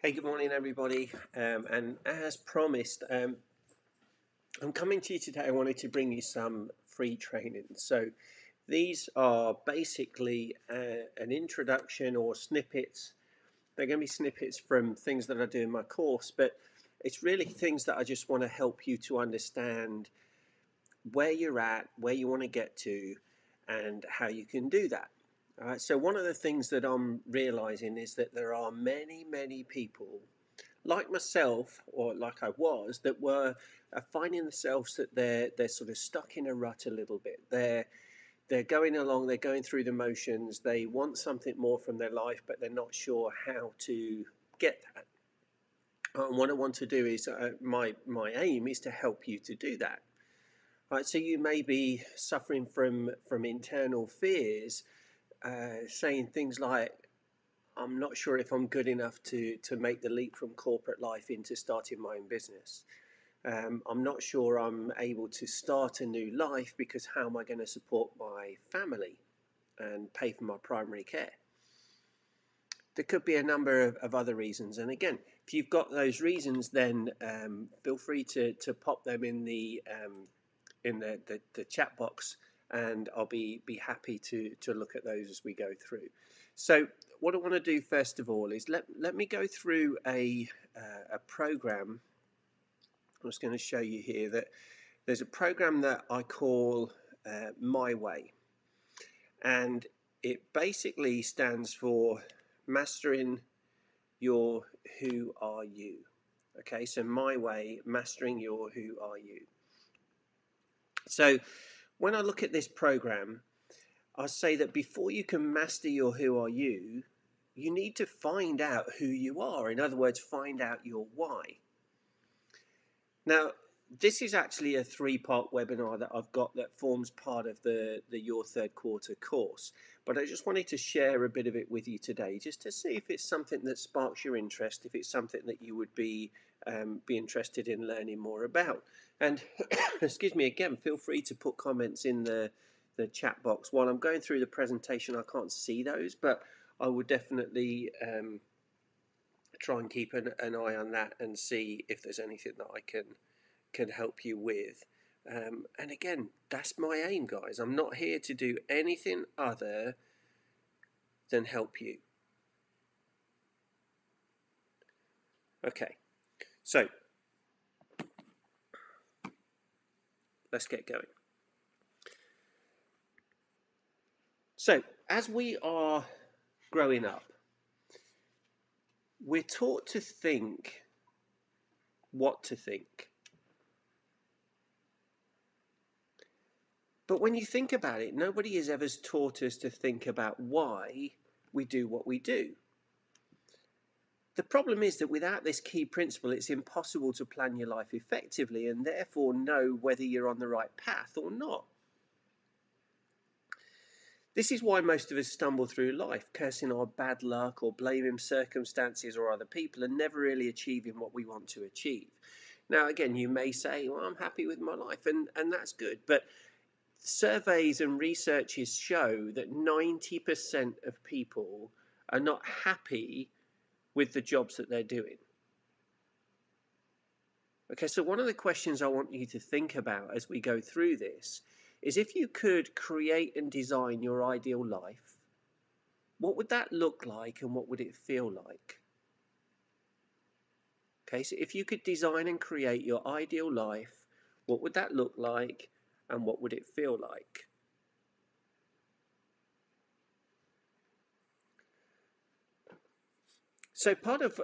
Hey, good morning, everybody. And as promised, I'm coming to you today. I wanted to bring you some free training. So these are basically an introduction or snippets. They're going to be snippets from things that I do in my course, but it's really things that I just want to help you to understand where you're at, where you want to get to, and how you can do that. All right. So one of the things that I'm realizing is that there are many, many people like myself, or like I was, that were finding themselves that they're sort of stuck in a rut a little bit. They're going along, they're going through the motions. They want something more from their life, but they're not sure how to get that. And what I want to do is my aim is to help you to do that. Right, so you may be suffering from internal fears, saying things like, I'm not sure if I'm good enough to make the leap from corporate life into starting my own business. I'm not sure I'm able to start a new life because how am I going to support my family and pay for my primary care? There could be a number of other reasons. And again, if you've got those reasons, then feel free to pop them in the chat box, and I'll be happy to look at those as we go through. So what I want to do first of all is let me go through a program. I'm just going to show you here that there's a program that I call My Way, and it basically stands for Mastering Your Who Are You. Okay, so My Way, Mastering Your Who Are You. So when I look at this program, I say that before you can master your who are you, you need to find out who you are. In other words, find out your why. Now, this is actually a 3-part webinar that I've got that forms part of the Your Third Quarter course. But I just wanted to share a bit of it with you today, just to see if it's something that sparks your interest, if it's something that you would be interested in learning more about. And excuse me, again, feel free to put comments in the chat box. While I'm going through the presentation, I can't see those, but I would definitely try and keep an eye on that and see if there's anything that I can help you with. And again, that's my aim, guys. I'm not here to do anything other than help you. Okay, so let's get going. So as we are growing up, we're taught to think what to think. But when you think about it, nobody has ever taught us to think about why we do what we do. The problem is that without this key principle, it's impossible to plan your life effectively and therefore know whether you're on the right path or not. This is why most of us stumble through life, cursing our bad luck or blaming circumstances or other people and never really achieving what we want to achieve. Now, again, you may say, well, I'm happy with my life, and that's good. But surveys and researches show that 90% of people are not happy with the jobs that they're doing. Okay, so one of the questions I want you to think about as we go through this is, if you could create and design your ideal life, what would that look like and what would it feel like? Okay, so if you could design and create your ideal life, what would that look like and what would it feel like? So part of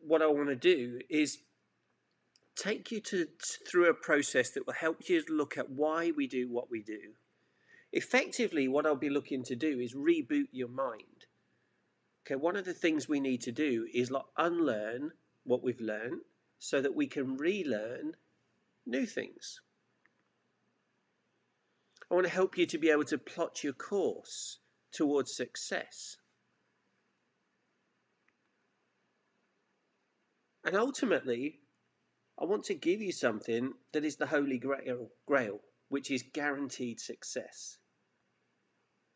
what I want to do is take you through a process that will help you look at why we do what we do. Effectively, what I'll be looking to do is reboot your mind. Okay, one of the things we need to do is unlearn what we've learned so that we can relearn new things. I want to help you to be able to plot your course towards success. And ultimately, I want to give you something that is the Holy Grail, which is guaranteed success.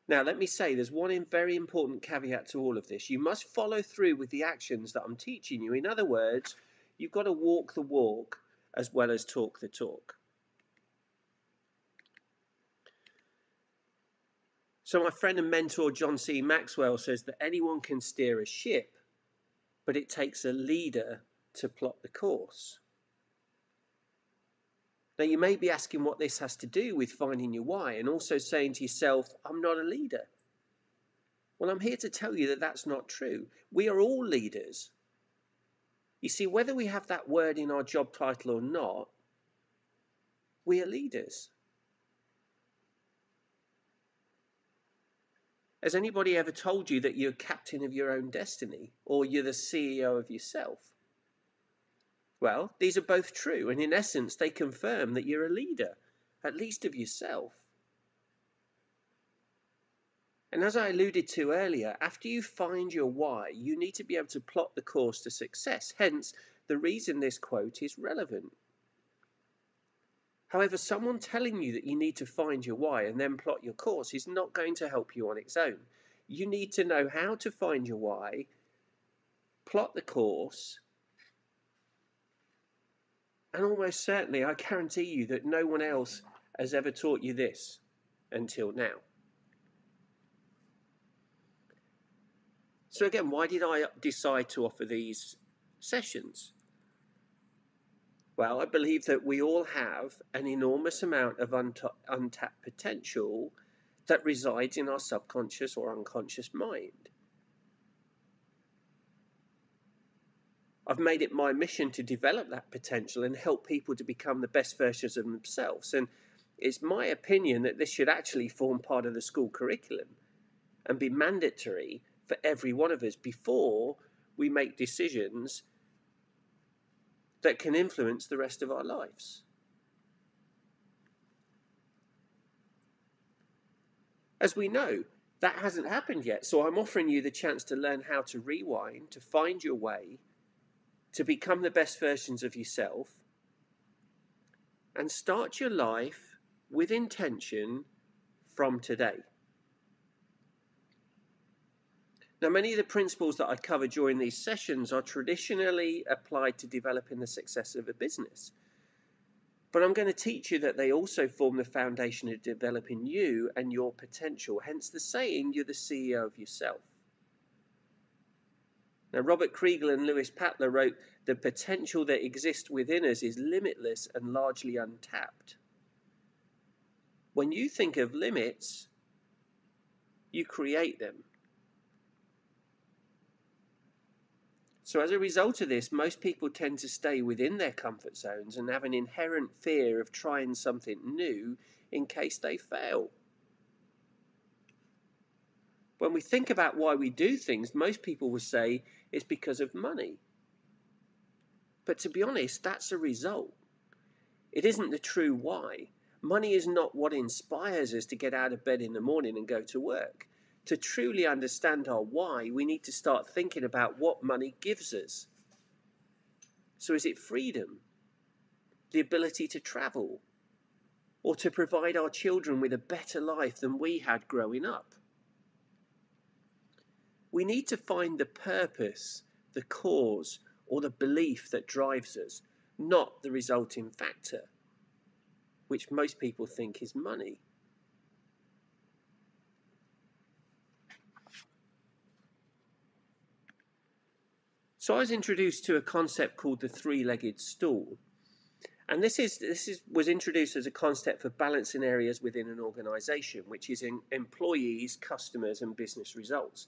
Now, let me say there's one very important caveat to all of this. You must follow through with the actions that I'm teaching you. In other words, you've got to walk the walk as well as talk the talk. So my friend and mentor John C. Maxwell says that anyone can steer a ship, but it takes a leader to plot the course. Now, you may be asking what this has to do with finding your why and also saying to yourself, I'm not a leader. Well, I'm here to tell you that that's not true. We are all leaders. You see, whether we have that word in our job title or not, we are leaders. Has anybody ever told you that you're captain of your own destiny or you're the CEO of yourself? Well, these are both true, and in essence, they confirm that you're a leader, at least of yourself. And as I alluded to earlier, after you find your why, you need to be able to plot the course to success, hence the reason this quote is relevant. However, someone telling you that you need to find your why and then plot your course is not going to help you on its own. You need to know how to find your why, plot the course, and almost certainly, I guarantee you that no one else has ever taught you this until now. So again, why did I decide to offer these sessions? Well, I believe that we all have an enormous amount of untapped potential that resides in our subconscious or unconscious mind. I've made it my mission to develop that potential and help people to become the best versions of themselves. And it's my opinion that this should actually form part of the school curriculum and be mandatory for every one of us before we make decisions that can influence the rest of our lives. As we know, that hasn't happened yet, so I'm offering you the chance to learn how to rewind, to find your way, to become the best versions of yourself, and start your life with intention from today. Now, many of the principles that I cover during these sessions are traditionally applied to developing the success of a business. But I'm going to teach you that they also form the foundation of developing you and your potential, hence the saying, you're the CEO of yourself. Now, Robert Kriegel and Lewis Patler wrote, the potential that exists within us is limitless and largely untapped. When you think of limits, you create them. So as a result of this, most people tend to stay within their comfort zones and have an inherent fear of trying something new in case they fail. When we think about why we do things, most people will say it's because of money. But to be honest, that's a result. It isn't the true why. Money is not what inspires us to get out of bed in the morning and go to work. To truly understand our why, we need to start thinking about what money gives us. So is it freedom, the ability to travel, or to provide our children with a better life than we had growing up? We need to find the purpose, the cause, or the belief that drives us, not the resulting factor, which most people think is money. So I was introduced to a concept called the three-legged stool. And this was introduced as a concept for balancing areas within an organization, which is in employees, customers, and business results.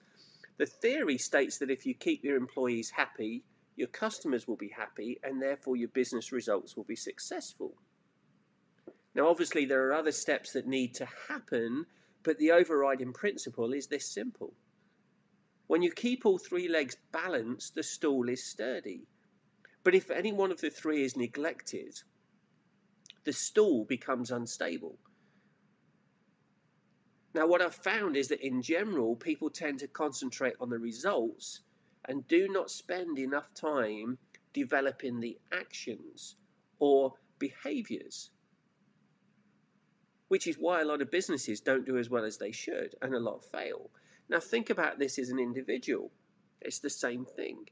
The theory states that if you keep your employees happy, your customers will be happy, and therefore your business results will be successful. Now, obviously, there are other steps that need to happen, but the overriding principle is this simple. When you keep all three legs balanced, the stool is sturdy. But if any one of the three is neglected, the stool becomes unstable. Now, what I've found is that in general, people tend to concentrate on the results and do not spend enough time developing the actions or behaviors, which is why a lot of businesses don't do as well as they should, and a lot fail. Now think about this as an individual. It's the same thing.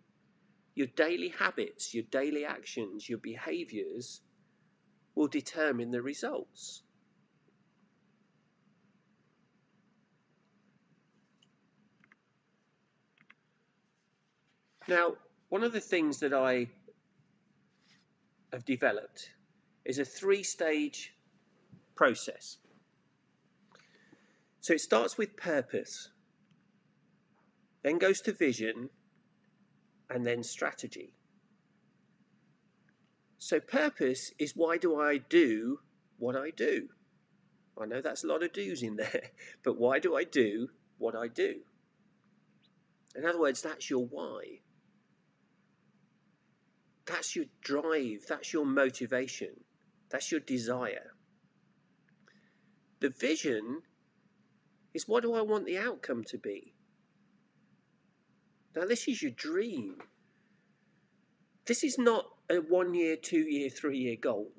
Your daily habits, your daily actions, your behaviors will determine the results. Now, one of the things that I have developed is a 3-stage process. So it starts with purpose, then goes to vision, and then strategy. So purpose is, why do I do what I do? I know that's a lot of do's in there, but why do I do what I do? In other words, that's your why. That's your drive, that's your motivation, that's your desire. The vision is, what do I want the outcome to be? Now this is your dream. This is not a 1 year, 2 year, 3 year goal.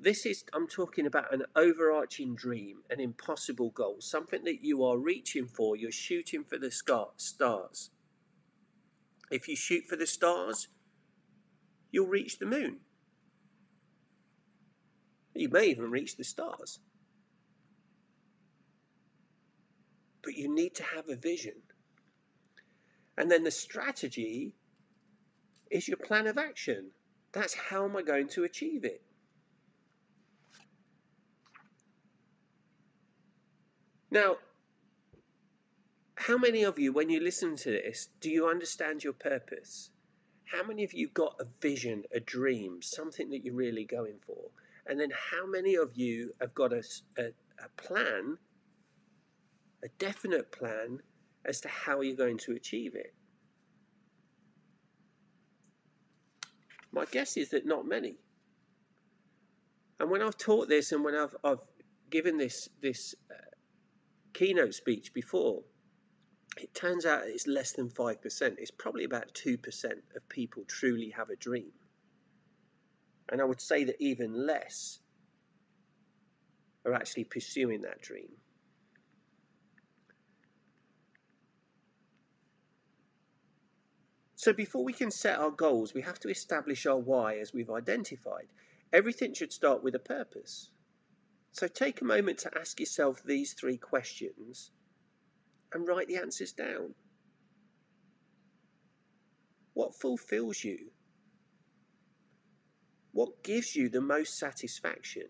I'm talking about an overarching dream, an impossible goal, something that you are reaching for, you're shooting for the stars. If you shoot for the stars, you'll reach the moon. You may even reach the stars. But you need to have a vision. And then the strategy is your plan of action. That's, how am I going to achieve it? Now, how many of you, when you listen to this, do you understand your purpose? How many of you got a vision, a dream, something that you're really going for? And then how many of you have got a plan, a definite plan, as to how you're going to achieve it? My guess is that not many. And when I've taught this, and when I've given this keynote speech before, it turns out it's less than 5%. It's probably about 2% of people truly have a dream. And I would say that even less are actually pursuing that dream. So before we can set our goals, we have to establish our why, as we've identified. Everything should start with a purpose. So take a moment to ask yourself these 3 questions and write the answers down. What fulfills you? What gives you the most satisfaction?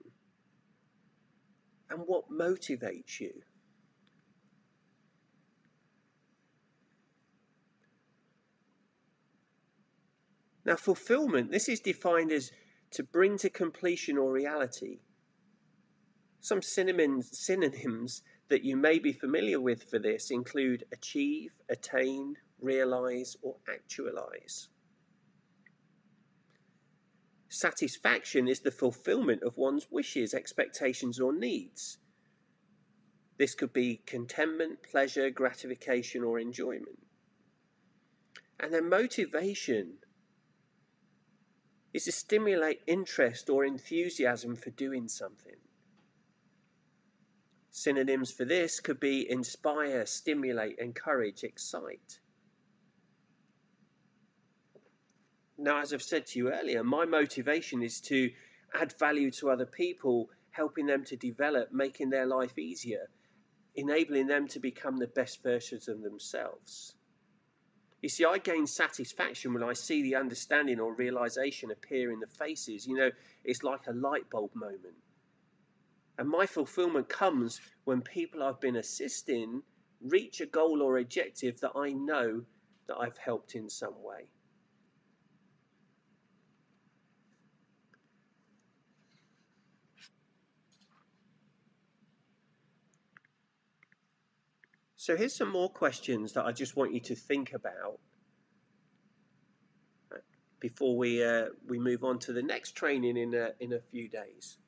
And what motivates you? Now, fulfillment, this is defined as to bring to completion or reality. Some synonyms that you may be familiar with for this include achieve, attain, realize, or actualize. Satisfaction is the fulfillment of one's wishes, expectations, or needs. This could be contentment, pleasure, gratification, or enjoyment. And then motivation is to stimulate interest or enthusiasm for doing something. Synonyms for this could be inspire, stimulate, encourage, excite. Now, as I've said to you earlier, my motivation is to add value to other people, helping them to develop, making their life easier, enabling them to become the best versions of themselves. You see, I gain satisfaction when I see the understanding or realization appear in the faces. You know, it's like a light bulb moment. And my fulfillment comes when people I've been assisting reach a goal or objective that I know that I've helped in some way. So here's some more questions that I just want you to think about before we move on to the next training in a few days.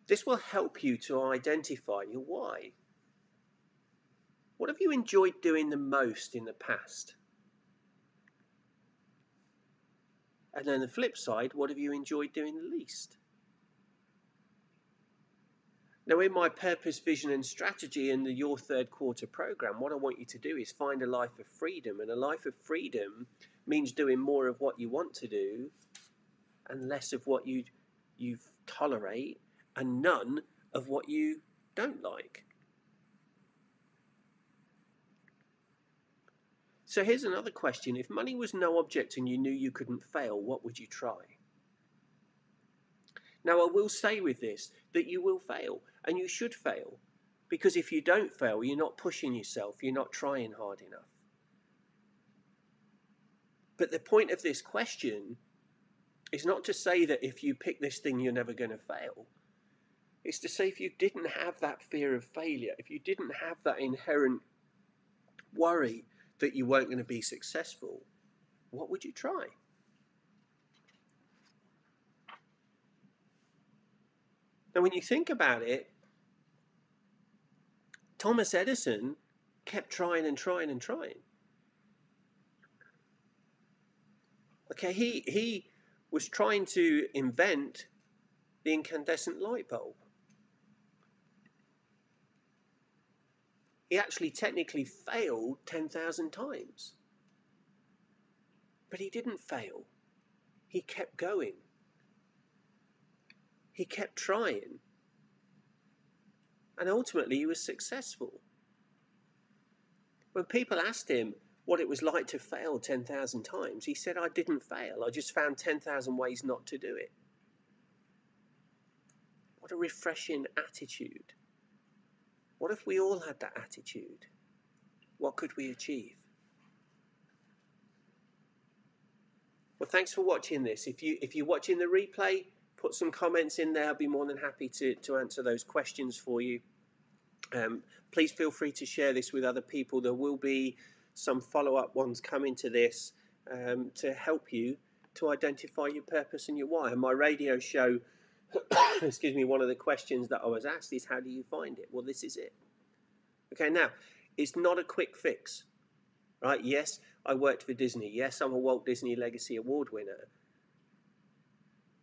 This will help you to identify your why. What have you enjoyed doing the most in the past? And then the flip side, what have you enjoyed doing the least? Now, in my purpose, vision, and strategy in the Your Third Quarter program, what I want you to do is find a life of freedom. And a life of freedom means doing more of what you want to do and less of what you tolerate and none of what you don't like. So here's another question. If money was no object and you knew you couldn't fail, what would you try? Now, I will say with this that you will fail, and you should fail, because if you don't fail, you're not pushing yourself, you're not trying hard enough. But the point of this question is not to say that if you pick this thing, you're never going to fail. It's to say if you didn't have that fear of failure, if you didn't have that inherent worry that you weren't going to be successful, what would you try? Now, when you think about it, Thomas Edison kept trying and trying and trying. Okay, he was trying to invent the incandescent light bulb. He actually technically failed 10,000 times. But he didn't fail. He kept going. He kept trying. And ultimately he was successful. When people asked him what it was like to fail 10,000 times, he said, I didn't fail. I just found 10,000 ways not to do it. What a refreshing attitude. What if we all had that attitude? What could we achieve? Well, thanks for watching this. If you're watching the replay, put some comments in there. I'll be more than happy to answer those questions for you. Please feel free to share this with other people. There will be some follow-up ones coming to this to help you to identify your purpose and your why. And my radio show, excuse me, one of the questions that I was asked is, how do you find it? Well, this is it. Okay, now, it's not a quick fix, right? Yes, I worked for Disney. Yes, I'm a Walt Disney Legacy Award winner.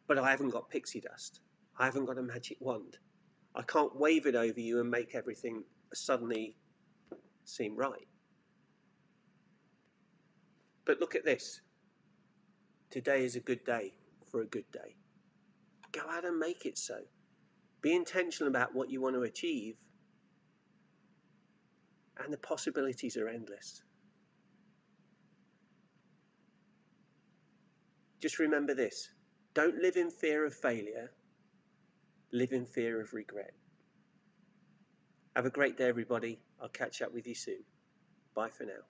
But I haven't got pixie dust. I haven't got a magic wand. I can't wave it over you and make everything suddenly seem right. But look at this. Today is a good day for a good day. Go out and make it so. Be intentional about what you want to achieve, and the possibilities are endless. Just remember this. Don't live in fear of failure. Live in fear of regret. Have a great day, everybody. I'll catch up with you soon. Bye for now.